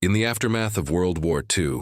In the aftermath of World War II,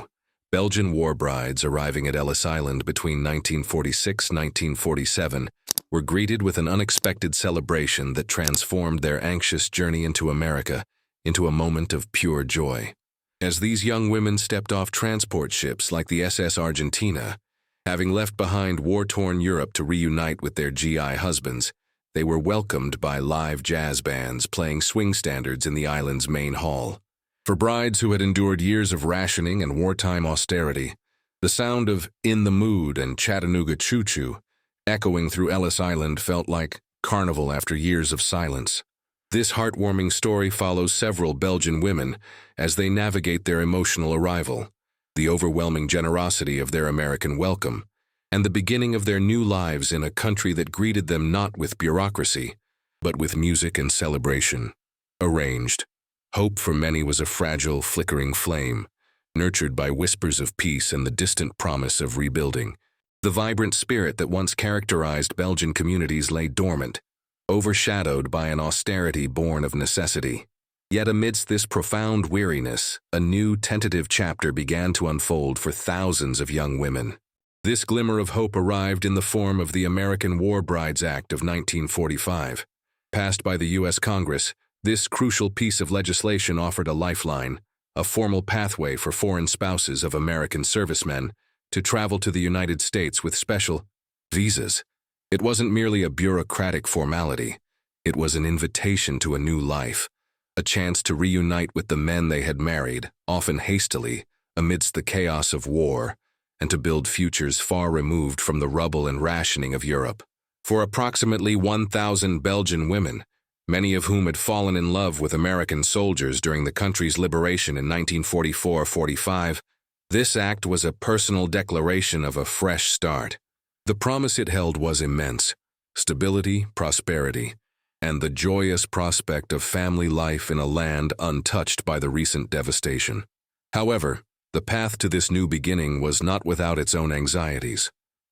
Belgian war brides arriving at Ellis Island between 1946 and 1947 were greeted with an unexpected celebration that transformed their anxious journey into America into a moment of pure joy. As these young women stepped off transport ships like the SS Argentina, having left behind war-torn Europe to reunite with their GI husbands, they were welcomed by live jazz bands playing swing standards in the island's main hall. For brides who had endured years of rationing and wartime austerity, the sound of "In the Mood" and "Chattanooga Choo Choo" echoing through Ellis Island felt like Carnival after years of silence. This heartwarming story follows several Belgian women as they navigate their emotional arrival, the overwhelming generosity of their American welcome, and the beginning of their new lives in a country that greeted them not with bureaucracy, but with music and celebration. Arranged. Hope for many was a fragile, flickering flame, nurtured by whispers of peace and the distant promise of rebuilding. The vibrant spirit that once characterized Belgian communities lay dormant, overshadowed by an austerity born of necessity. Yet amidst this profound weariness, a new, tentative chapter began to unfold for thousands of young women. This glimmer of hope arrived in the form of the American War Brides Act of 1945. Passed by the U.S. Congress, this crucial piece of legislation offered a lifeline, a formal pathway for foreign spouses of American servicemen to travel to the United States with special visas. It wasn't merely a bureaucratic formality. It was an invitation to a new life, a chance to reunite with the men they had married, often hastily, amidst the chaos of war, and to build futures far removed from the rubble and rationing of Europe. For approximately 1,000 Belgian women, many of whom had fallen in love with American soldiers during the country's liberation in 1944-45, this act was a personal declaration of a fresh start. The promise it held was immense: stability, prosperity, and the joyous prospect of family life in a land untouched by the recent devastation. However, the path to this new beginning was not without its own anxieties.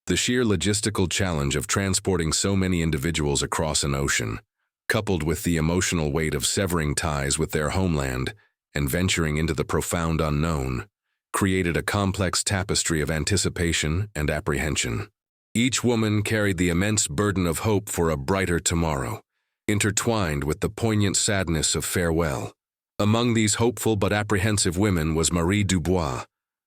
The sheer logistical challenge of transporting so many individuals across an ocean, coupled with the emotional weight of severing ties with their homeland and venturing into the profound unknown, created a complex tapestry of anticipation and apprehension. Each woman carried the immense burden of hope for a brighter tomorrow, intertwined with the poignant sadness of farewell. Among these hopeful but apprehensive women was Marie Dubois,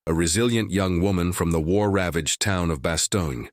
a resilient young woman from the war-ravaged town of Bastogne.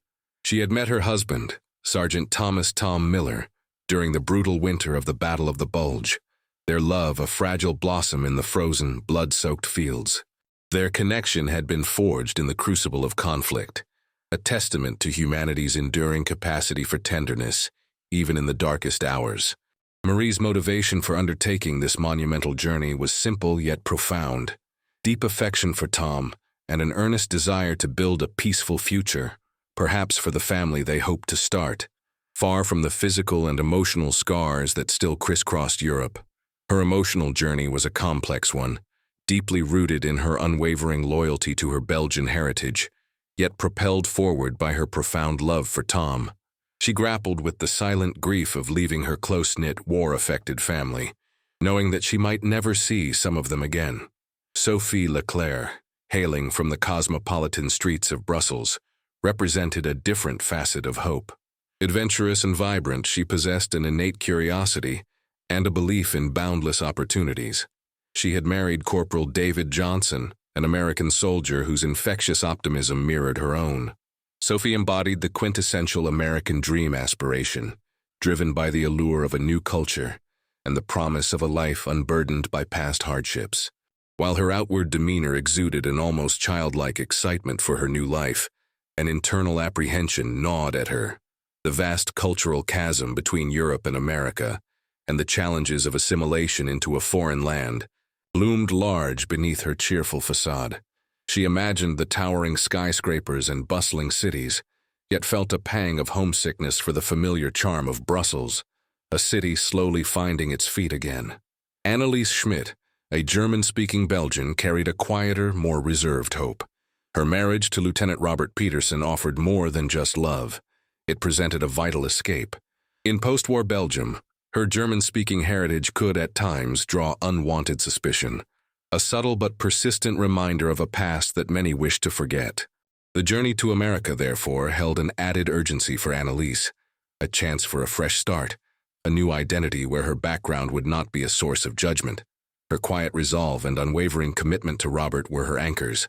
She had met her husband, Sergeant Thomas "Tom" Miller, during the brutal winter of the Battle of the Bulge, their love a fragile blossom in the frozen, blood-soaked fields. Their connection had been forged in the crucible of conflict, a testament to humanity's enduring capacity for tenderness, even in the darkest hours. Marie's motivation for undertaking this monumental journey was simple yet profound: deep affection for Tom and an earnest desire to build a peaceful future, perhaps for the family they hoped to start, far from the physical and emotional scars that still crisscrossed Europe. Her emotional journey was a complex one, deeply rooted in her unwavering loyalty to her Belgian heritage, yet propelled forward by her profound love for Tom. She grappled with the silent grief of leaving her close-knit, war-affected family, knowing that she might never see some of them again. Sophie Leclerc, hailing from the cosmopolitan streets of Brussels, represented a different facet of hope. Adventurous and vibrant, she possessed an innate curiosity and a belief in boundless opportunities. She had married Corporal David Johnson, an American soldier whose infectious optimism mirrored her own. Sophie embodied the quintessential American dream aspiration, driven by the allure of a new culture and the promise of a life unburdened by past hardships. While her outward demeanor exuded an almost childlike excitement for her new life, an internal apprehension gnawed at her. The vast cultural chasm between Europe and America, and the challenges of assimilation into a foreign land, loomed large beneath her cheerful facade. She imagined the towering skyscrapers and bustling cities, yet felt a pang of homesickness for the familiar charm of Brussels, a city slowly finding its feet again. Anneliese Schmidt, a German-speaking Belgian, carried a quieter, more reserved hope. Her marriage to Lieutenant Robert Peterson offered more than just love. It presented a vital escape. In post-war Belgium, her German-speaking heritage could, at times, draw unwanted suspicion. a subtle but persistent reminder of a past that many wish to forget. The journey to America, therefore, held an added urgency for Annalise, a chance for a fresh start, a new identity where her background would not be a source of judgment. Her quiet resolve and unwavering commitment to Robert were her anchors.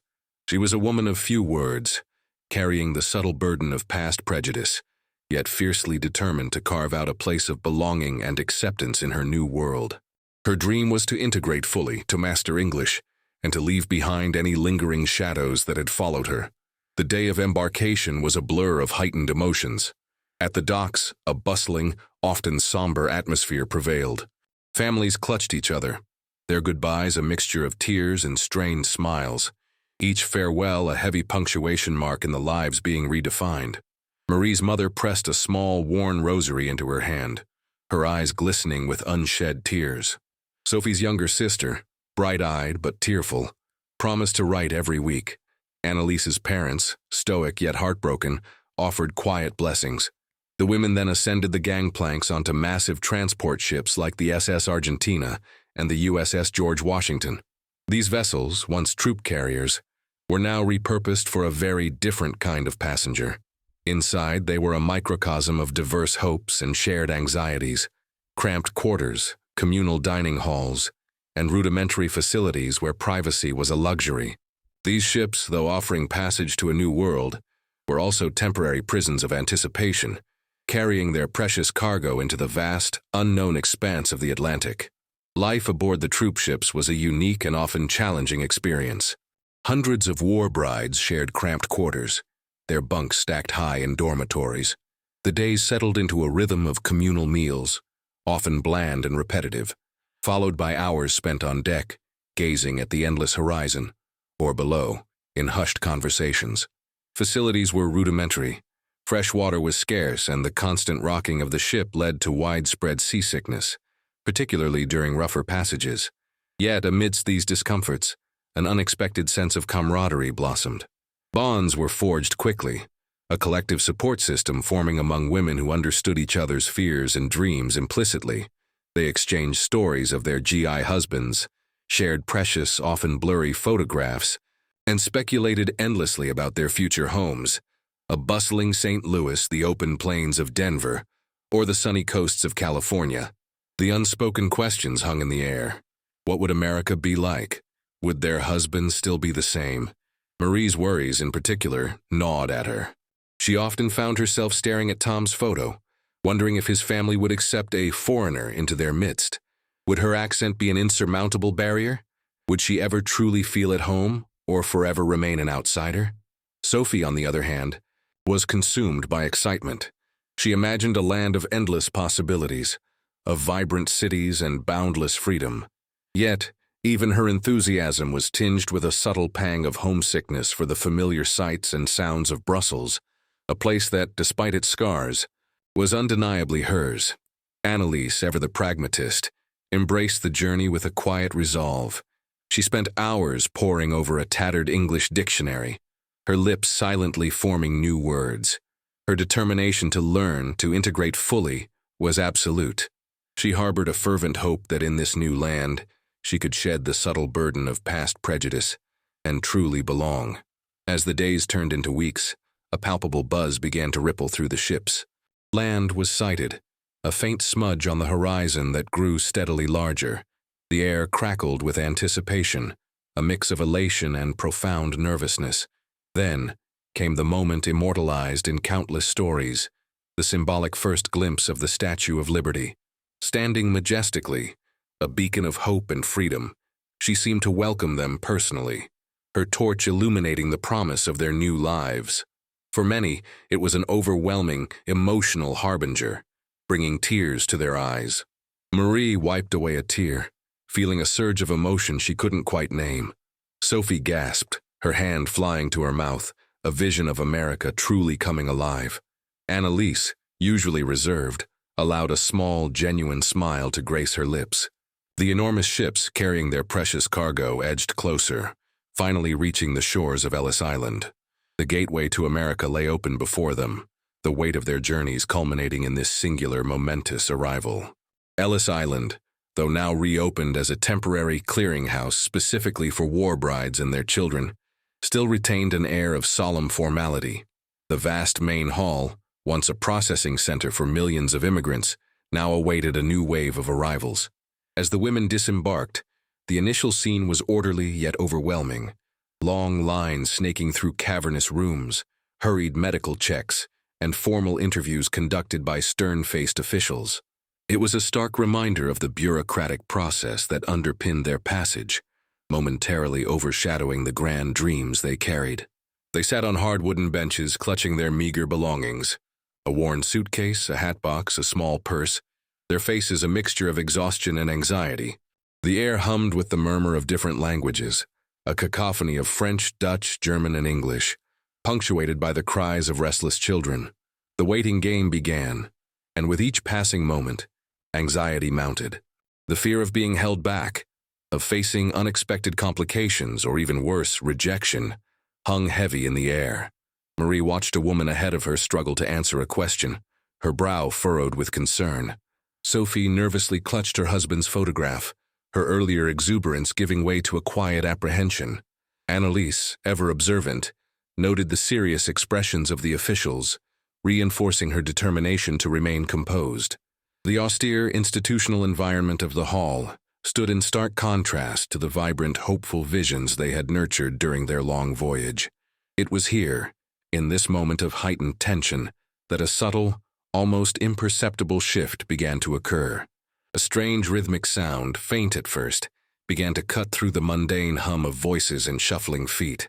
She was a woman of few words, carrying the subtle burden of past prejudice, yet fiercely determined to carve out a place of belonging and acceptance in her new world. Her dream was to integrate fully, to master English, and to leave behind any lingering shadows that had followed her. The day of embarkation was a blur of heightened emotions. At the docks, a bustling, often somber atmosphere prevailed. Families clutched each other, their goodbyes a mixture of tears and strained smiles, each farewell a heavy punctuation mark in the lives being redefined. Marie's mother pressed a small, worn rosary into her hand, her eyes glistening with unshed tears. Sophie's younger sister, bright-eyed but tearful, promised to write every week. Annalise's parents, stoic yet heartbroken, offered quiet blessings. The women then ascended the gangplanks onto massive transport ships like the SS Argentina and the USS George Washington. These vessels, once troop carriers, were now repurposed for a very different kind of passenger. Inside, they were a microcosm of diverse hopes and shared anxieties, cramped quarters, communal dining halls, and rudimentary facilities where privacy was a luxury. These ships, though offering passage to a new world, were also temporary prisons of anticipation, carrying their precious cargo into the vast, unknown expanse of the Atlantic. Life aboard the troop ships was a unique and often challenging experience. Hundreds of war brides shared cramped quarters, their bunks stacked high in dormitories. The days settled into a rhythm of communal meals, often bland and repetitive, followed by hours spent on deck, gazing at the endless horizon, or below, in hushed conversations. Facilities were rudimentary. Fresh water was scarce, and the constant rocking of the ship led to widespread seasickness, particularly during rougher passages. Yet, amidst these discomforts, an unexpected sense of camaraderie blossomed. Bonds were forged quickly, a collective support system forming among women who understood each other's fears and dreams implicitly. They exchanged stories of their GI husbands, shared precious, often blurry photographs, and speculated endlessly about their future homes, a bustling St. Louis, the open plains of Denver, or the sunny coasts of California. The unspoken questions hung in the air. What would America be like? Would their husbands still be the same? Marie's worries, in particular, gnawed at her. She often found herself staring at Tom's photo, wondering if his family would accept a foreigner into their midst. Would her accent be an insurmountable barrier? Would she ever truly feel at home, or forever remain an outsider? Sophie, on the other hand, was consumed by excitement. She imagined a land of endless possibilities, of vibrant cities and boundless freedom. Yet, even her enthusiasm was tinged with a subtle pang of homesickness for the familiar sights and sounds of Brussels, a place that, despite its scars, was undeniably hers. Annalise, ever the pragmatist, embraced the journey with a quiet resolve. She spent hours poring over a tattered English dictionary, her lips silently forming new words. Her determination to learn, to integrate fully, was absolute. She harbored a fervent hope that in this new land, she could shed the subtle burden of past prejudice and truly belong. As the days turned into weeks, a palpable buzz began to ripple through the ships. Land was sighted, a faint smudge on the horizon that grew steadily larger. The air crackled with anticipation, a mix of elation and profound nervousness. Then came the moment immortalized in countless stories, the symbolic first glimpse of the Statue of Liberty. Standing majestically, a beacon of hope and freedom, she seemed to welcome them personally, her torch illuminating the promise of their new lives. For many, it was an overwhelming, emotional harbinger, bringing tears to their eyes. Marie wiped away a tear, feeling a surge of emotion she couldn't quite name. Sophie gasped, her hand flying to her mouth, a vision of America truly coming alive. Annalise, usually reserved, allowed a small, genuine smile to grace her lips. The enormous ships carrying their precious cargo edged closer, finally reaching the shores of Ellis Island. The gateway to America lay open before them, the weight of their journeys culminating in this singular, momentous arrival. Ellis Island, though now reopened as a temporary clearinghouse specifically for war brides and their children, still retained an air of solemn formality. The vast main hall, once a processing center for millions of immigrants, now awaited a new wave of arrivals. As the women disembarked, the initial scene was orderly yet overwhelming. Long lines snaking through cavernous rooms, hurried medical checks, and formal interviews conducted by stern-faced officials. It was a stark reminder of the bureaucratic process that underpinned their passage, momentarily overshadowing the grand dreams they carried. They sat on hard wooden benches, clutching their meager belongings. A worn suitcase, a hatbox, a small purse, their faces a mixture of exhaustion and anxiety. The air hummed with the murmur of different languages, a cacophony of French, Dutch, German, and English, punctuated by the cries of restless children. The waiting game began, and with each passing moment, anxiety mounted. The fear of being held back, of facing unexpected complications or even worse, rejection, hung heavy in the air. Marie watched a woman ahead of her struggle to answer a question, her brow furrowed with concern. Sophie nervously clutched her husband's photograph, her earlier exuberance giving way to a quiet apprehension. Annalise, ever observant, noted the serious expressions of the officials, reinforcing her determination to remain composed. The austere institutional environment of the hall stood in stark contrast to the vibrant, hopeful visions they had nurtured during their long voyage. It was here, in this moment of heightened tension, that a subtle, almost imperceptible shift began to occur. A strange rhythmic sound, faint at first, began to cut through the mundane hum of voices and shuffling feet.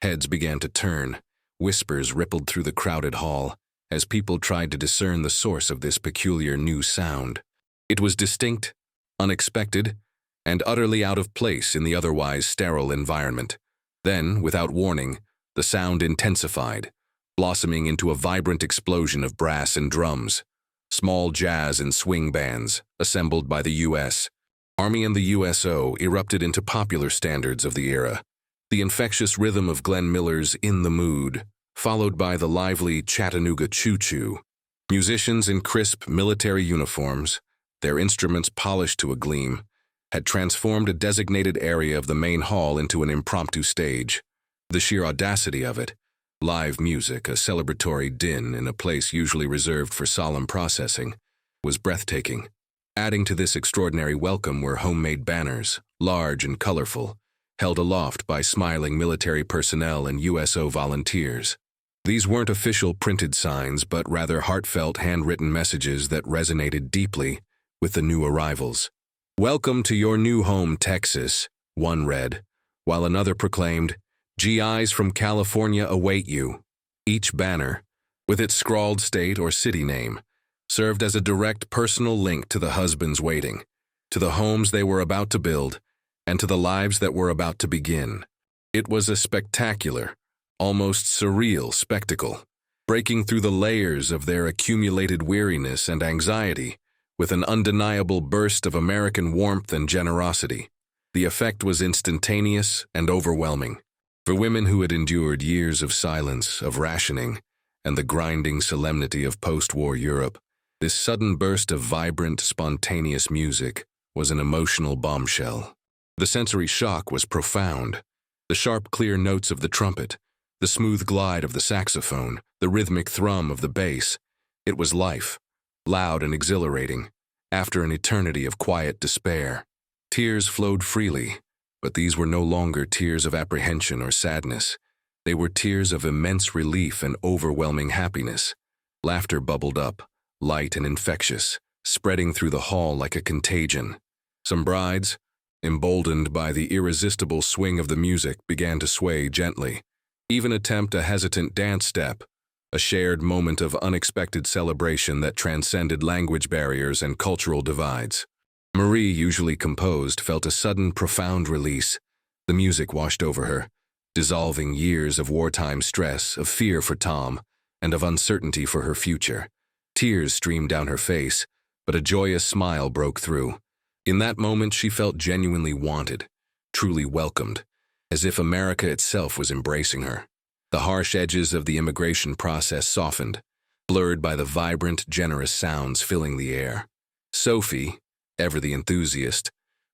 Heads began to turn, whispers rippled through the crowded hall, as people tried to discern the source of this peculiar new sound. It was distinct, unexpected, and utterly out of place in the otherwise sterile environment. Then, without warning, the sound intensified, blossoming into a vibrant explosion of brass and drums. Small jazz and swing bands, assembled by the U.S. Army and the USO, erupted into popular standards of the era. The infectious rhythm of Glenn Miller's In the Mood, followed by the lively Chattanooga Choo Choo. Musicians in crisp military uniforms, their instruments polished to a gleam, had transformed a designated area of the main hall into an impromptu stage. The sheer audacity of it, live music, a celebratory din in a place usually reserved for solemn processing, was breathtaking. Adding to this extraordinary welcome were homemade banners, large and colorful, held aloft by smiling military personnel and USO volunteers. These weren't official printed signs, but rather heartfelt handwritten messages that resonated deeply with the new arrivals. "Welcome to your new home, Texas," one read, while another proclaimed, "GIs from California await you." Each banner, with its scrawled state or city name, served as a direct personal link to the husbands waiting, to the homes they were about to build, and to the lives that were about to begin. It was a spectacular, almost surreal spectacle, breaking through the layers of their accumulated weariness and anxiety with an undeniable burst of American warmth and generosity. The effect was instantaneous and overwhelming. For women who had endured years of silence, of rationing, and the grinding solemnity of post-war Europe, this sudden burst of vibrant, spontaneous music was an emotional bombshell. The sensory shock was profound. The sharp, clear notes of the trumpet, the smooth glide of the saxophone, the rhythmic thrum of the bass. It was life, loud and exhilarating, after an eternity of quiet despair. Tears flowed freely, but these were no longer tears of apprehension or sadness. They were tears of immense relief and overwhelming happiness. Laughter bubbled up, light and infectious, spreading through the hall like a contagion. Some brides, emboldened by the irresistible swing of the music, began to sway gently, even attempt a hesitant dance step, a shared moment of unexpected celebration that transcended language barriers and cultural divides. Marie, usually composed, felt a sudden, profound release. The music washed over her, dissolving years of wartime stress, of fear for Tom, and of uncertainty for her future. Tears streamed down her face, but a joyous smile broke through. In that moment, she felt genuinely wanted, truly welcomed, as if America itself was embracing her. The harsh edges of the immigration process softened, blurred by the vibrant, generous sounds filling the air. Sophie, ever the enthusiast,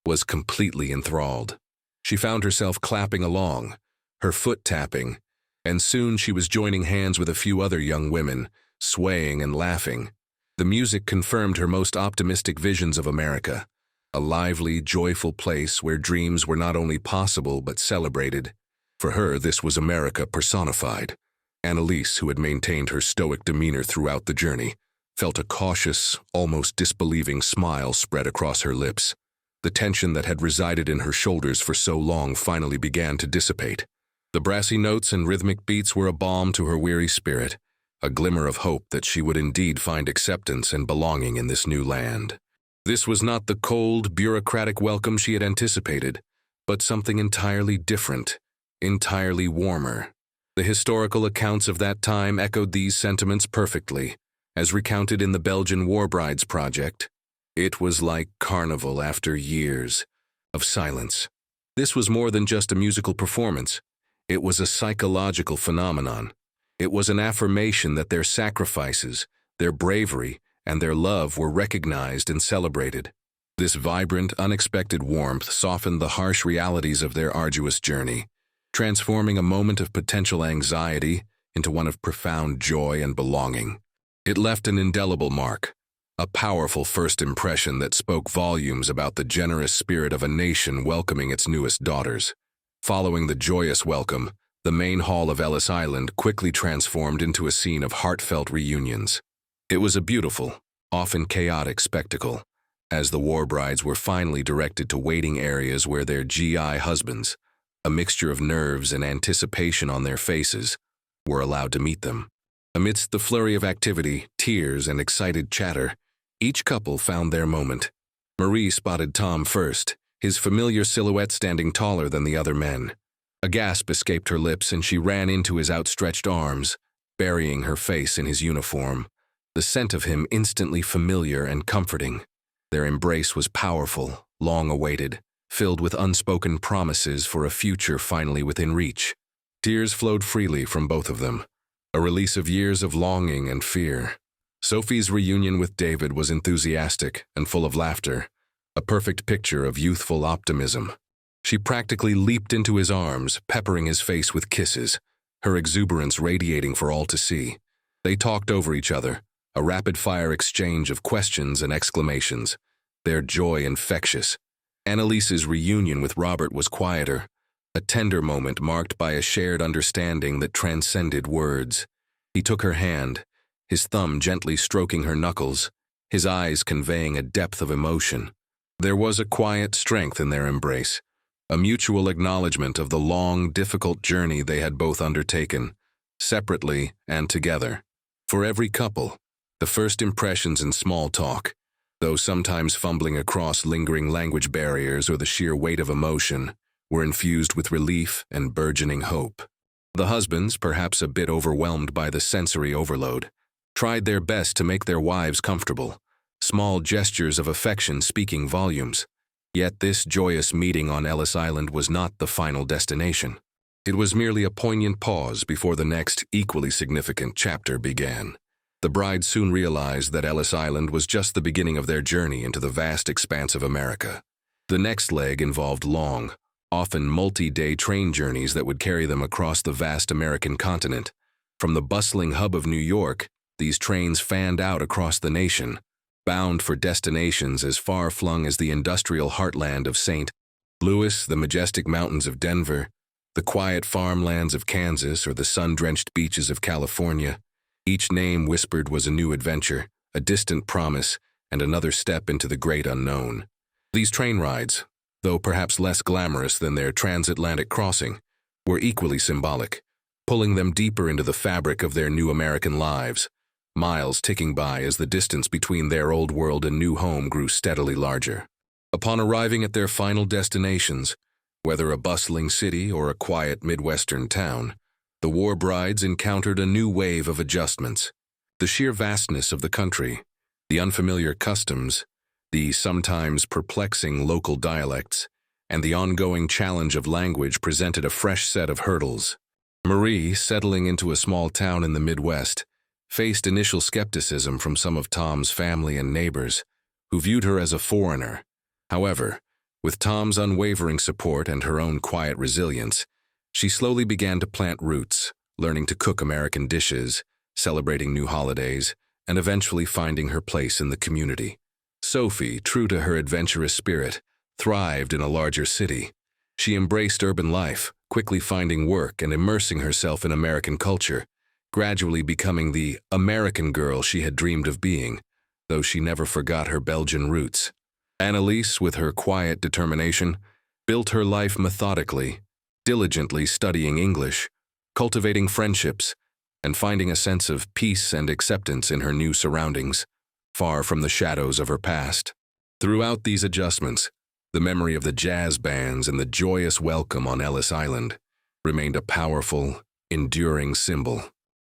was completely enthralled. She found herself clapping along, her foot tapping, and soon she was joining hands with a few other young women, swaying and laughing. The music confirmed her most optimistic visions of America, a lively, joyful place where dreams were not only possible but celebrated. For her, this was America personified. Annalise, who had maintained her stoic demeanor throughout the journey, felt a cautious, almost disbelieving smile spread across her lips. The tension that had resided in her shoulders for so long finally began to dissipate. The brassy notes and rhythmic beats were a balm to her weary spirit, a glimmer of hope that she would indeed find acceptance and belonging in this new land. This was not the cold, bureaucratic welcome she had anticipated, but something entirely different, entirely warmer. The historical accounts of that time echoed these sentiments perfectly, as recounted in the Belgian War Brides project. It was like Carnival after years of silence. This was more than just a musical performance. It was a psychological phenomenon. It was an affirmation that their sacrifices, their bravery, and their love were recognized and celebrated. This vibrant, unexpected warmth softened the harsh realities of their arduous journey, transforming a moment of potential anxiety into one of profound joy and belonging. It left an indelible mark, a powerful first impression that spoke volumes about the generous spirit of a nation welcoming its newest daughters. Following the joyous welcome, the main hall of Ellis Island quickly transformed into a scene of heartfelt reunions. It was a beautiful, often chaotic spectacle, as the war brides were finally directed to waiting areas where their GI husbands, a mixture of nerves and anticipation on their faces, were allowed to meet them. Amidst the flurry of activity, tears, and excited chatter, each couple found their moment. Marie spotted Tom first, his familiar silhouette standing taller than the other men. A gasp escaped her lips and she ran into his outstretched arms, burying her face in his uniform, the scent of him instantly familiar and comforting. Their embrace was powerful, long awaited, filled with unspoken promises for a future finally within reach. Tears flowed freely from both of them, a release of years of longing and fear. Sophie's reunion with David was enthusiastic and full of laughter, a perfect picture of youthful optimism. She practically leaped into his arms, peppering his face with kisses, her exuberance radiating for all to see. They talked over each other, a rapid-fire exchange of questions and exclamations, their joy infectious. Annalise's reunion with Robert was quieter, a tender moment marked by a shared understanding that transcended words. He took her hand, his thumb gently stroking her knuckles, his eyes conveying a depth of emotion. There was a quiet strength in their embrace, a mutual acknowledgement of the long, difficult journey they had both undertaken, separately and together. For every couple, the first impressions in small talk, though sometimes fumbling across lingering language barriers or the sheer weight of emotion, were infused with relief and burgeoning hope. The husbands, perhaps a bit overwhelmed by the sensory overload, tried their best to make their wives comfortable, small gestures of affection speaking volumes. Yet this joyous meeting on Ellis Island was not the final destination. It was merely a poignant pause before the next, equally significant chapter began. The bride soon realized that Ellis Island was just the beginning of their journey into the vast expanse of America. The next leg involved long, often multi-day train journeys that would carry them across the vast American continent. From the bustling hub of New York, these trains fanned out across the nation, bound for destinations as far-flung as the industrial heartland of St. Louis, the majestic mountains of Denver, the quiet farmlands of Kansas, or the sun-drenched beaches of California. Each name whispered was a new adventure, a distant promise, and another step into the great unknown. These train rides, though perhaps less glamorous than their transatlantic crossing, were equally symbolic, pulling them deeper into the fabric of their new American lives, miles ticking by as the distance between their old world and new home grew steadily larger. Upon arriving at their final destinations, whether a bustling city or a quiet Midwestern town, the war brides encountered a new wave of adjustments. The sheer vastness of the country, the unfamiliar customs, the sometimes perplexing local dialects, and the ongoing challenge of language presented a fresh set of hurdles. Marie, settling into a small town in the Midwest, faced initial skepticism from some of Tom's family and neighbors, who viewed her as a foreigner. However, with Tom's unwavering support and her own quiet resilience, she slowly began to plant roots, learning to cook American dishes, celebrating new holidays, and eventually finding her place in the community. Sophie, true to her adventurous spirit, thrived in a larger city. She embraced urban life, quickly finding work and immersing herself in American culture, gradually becoming the American girl she had dreamed of being, though she never forgot her Belgian roots. Anneliese, with her quiet determination, built her life methodically, diligently studying English, cultivating friendships, and finding a sense of peace and acceptance in her new surroundings, far from the shadows of her past. Throughout these adjustments, the memory of the jazz bands and the joyous welcome on Ellis Island remained a powerful, enduring symbol.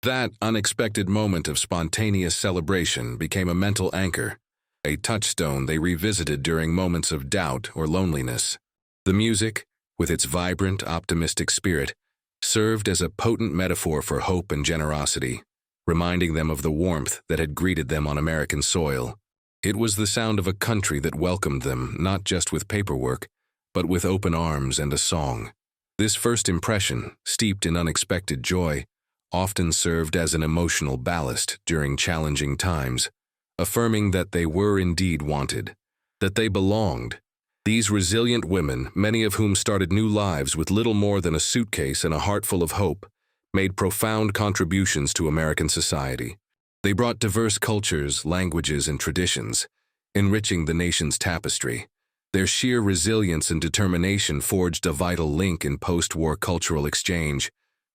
That unexpected moment of spontaneous celebration became a mental anchor, a touchstone they revisited during moments of doubt or loneliness. The music, with its vibrant, optimistic spirit, served as a potent metaphor for hope and generosity, reminding them of the warmth that had greeted them on American soil. It was the sound of a country that welcomed them not just with paperwork, but with open arms and a song. This first impression, steeped in unexpected joy, often served as an emotional ballast during challenging times, affirming that they were indeed wanted, that they belonged. These resilient women, many of whom started new lives with little more than a suitcase and a heart full of hope, made profound contributions to American society. They brought diverse cultures, languages, and traditions, enriching the nation's tapestry. Their sheer resilience and determination forged a vital link in post-war cultural exchange,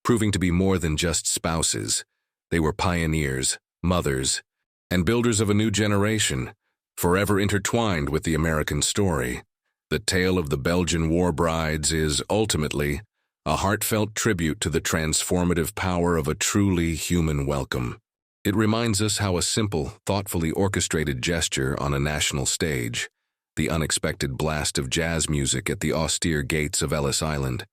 proving to be more than just spouses. They were pioneers, mothers, and builders of a new generation, forever intertwined with the American story. The tale of the Belgian war brides is, ultimately, a heartfelt tribute to the transformative power of a truly human welcome. It reminds us how a simple, thoughtfully orchestrated gesture on a national stage, the unexpected blast of jazz music at the austere gates of Ellis Island,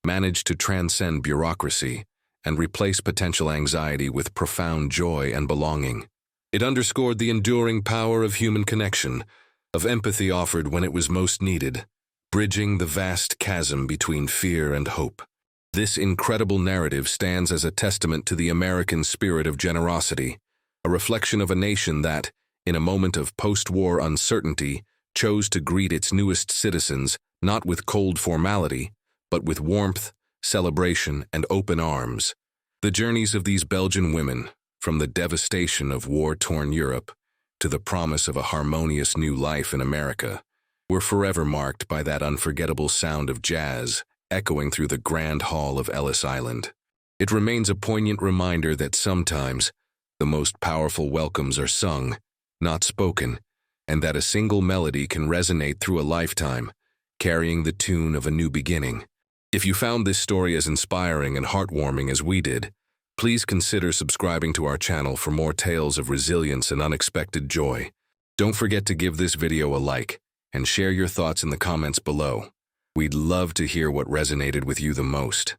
managed to transcend bureaucracy and replace potential anxiety with profound joy and belonging. It underscored the enduring power of human connection, of empathy offered when it was most needed, bridging the vast chasm between fear and hope. This incredible narrative stands as a testament to the American spirit of generosity, a reflection of a nation that, in a moment of post-war uncertainty, chose to greet its newest citizens not with cold formality, but with warmth, celebration, and open arms. The journeys of these Belgian women, from the devastation of war-torn Europe to the promise of a harmonious new life in America, were forever marked by that unforgettable sound of jazz echoing through the grand hall of Ellis Island. It remains a poignant reminder that sometimes the most powerful welcomes are sung, not spoken, and that a single melody can resonate through a lifetime, carrying the tune of a new beginning. If you found this story as inspiring and heartwarming as we did, please consider subscribing to our channel for more tales of resilience and unexpected joy. Don't forget to give this video a like and share your thoughts in the comments below. We'd love to hear what resonated with you the most.